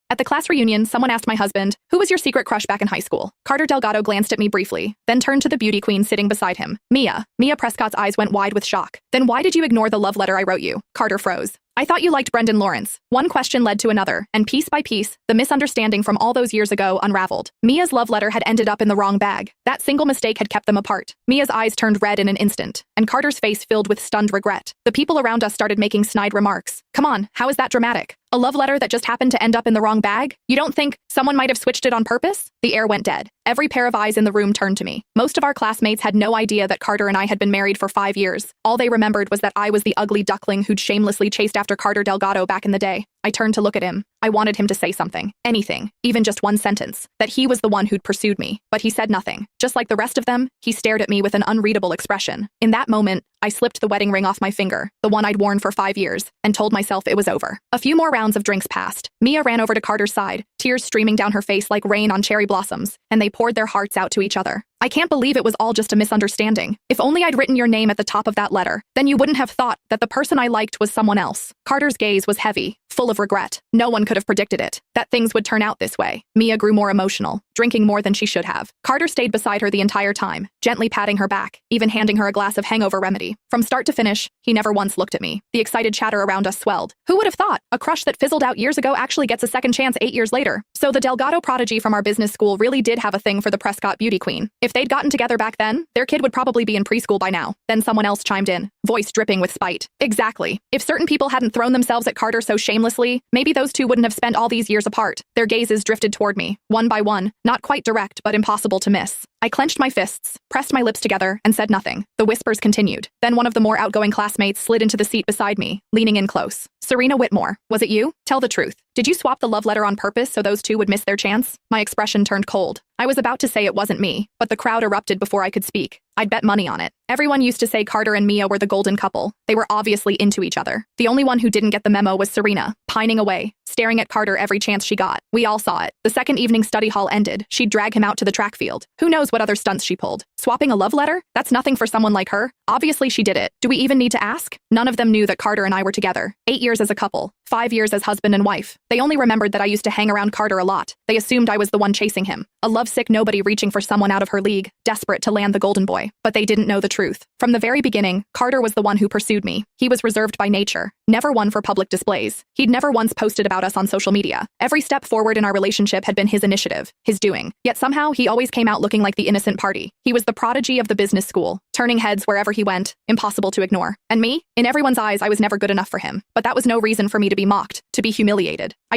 At the class reunion, someone asked my husband, "Who was your secret crush back in high school?" Carter Delgado glanced at me briefly, then turned to the beauty queen sitting beside him. Mia. Mia Prescott's eyes went wide with shock. "Then why did you ignore the love letter I wrote you?" Carter froze. "I thought you liked Brendan Lawrence." One question led to another, and piece by piece, the misunderstanding from all those years ago unraveled. Mia's love letter had ended up in the wrong bag. That single mistake had kept them apart. Mia's eyes turned red in an instant, and Carter's face filled with stunned regret. The people around us started making snide remarks. "Come on, how is that dramatic? A love letter that just happened to end up in the wrong bag? You don't think someone might have switched it on purpose?" The air went dead. Every pair of eyes in the room turned to me. Most of our classmates had no idea that Carter and I had been married for 5 years. All they remembered was that I was the ugly duckling who'd shamelessly chased after Carter Delgado back in the day. I turned to look at him. I wanted him to say something, anything, even just one sentence, that he was the one who'd pursued me. But he said nothing. Just like the rest of them, he stared at me with an unreadable expression. In that moment, I slipped the wedding ring off my finger, the one I'd worn for 5 years, and told myself it was over. A few more rounds of drinks passed. Mia ran over to Carter's side, tears streaming down her face like rain on cherry blossoms, and they poured their hearts out to each other. "I can't believe it was all just a misunderstanding. If only I'd written your name at the top of that letter, then you wouldn't have thought that the person I liked was someone else." Carter's gaze was heavy, full of regret. No one could have predicted it, that things would turn out this way. Mia grew more emotional, drinking more than she should have. Carter stayed beside her the entire time, gently patting her back, even handing her a glass of hangover remedy. From start to finish, he never once looked at me. The excited chatter around us swelled. Who would have thought? A crush that fizzled out years ago actually gets a second chance 8 years later. So the Delgado prodigy from our business school really did have a thing for the Prescott beauty queen. If they'd gotten together back then, their kid would probably be in preschool by now. Then someone else chimed in, voice dripping with spite. "Exactly. If certain people hadn't thrown themselves at Carter so shamelessly, maybe those two wouldn't have spent all these years apart." Their gazes drifted toward me, one by one, not quite direct but impossible to miss. I clenched my fists, pressed my lips together, and said nothing. The whispers continued. Then one of the more outgoing classmates slid into the seat beside me, leaning in close. "Serena Whitmore, was it you? Tell the truth. Did you swap the love letter on purpose so those two would miss their chance?" My expression turned cold. I was about to say it wasn't me, but the crowd erupted before I could speak. I'd bet money on it. Everyone used to say Carter and Mia were the golden couple. They were obviously into each other. The only one who didn't get the memo was Serena, pining away, staring at Carter every chance she got. We all saw it. The second evening study hall ended. She'd drag him out to the track field. Who knows what other stunts she pulled? Swapping a love letter? That's nothing for someone like her. Obviously she did it. Do we even need to ask? None of them knew that Carter and I were together. 8 years as a couple. 5 years as husband and wife. They only remembered that I used to hang around Carter a lot. They assumed I was the one chasing him. A lovesick nobody reaching for someone out of her league, desperate to land the golden boy. But they didn't know the truth. From the very beginning, Carter was the one who pursued me. He was reserved by nature, never one for public displays. He'd never once posted about us on social media. Every step forward in our relationship had been his initiative, his doing. Yet somehow, he always came out looking like the innocent party. He was the prodigy of the business school, turning heads wherever he went, impossible to ignore. And me? In everyone's eyes, I was never good enough for him. But that was no reason for me to be mocked, to be humiliated. I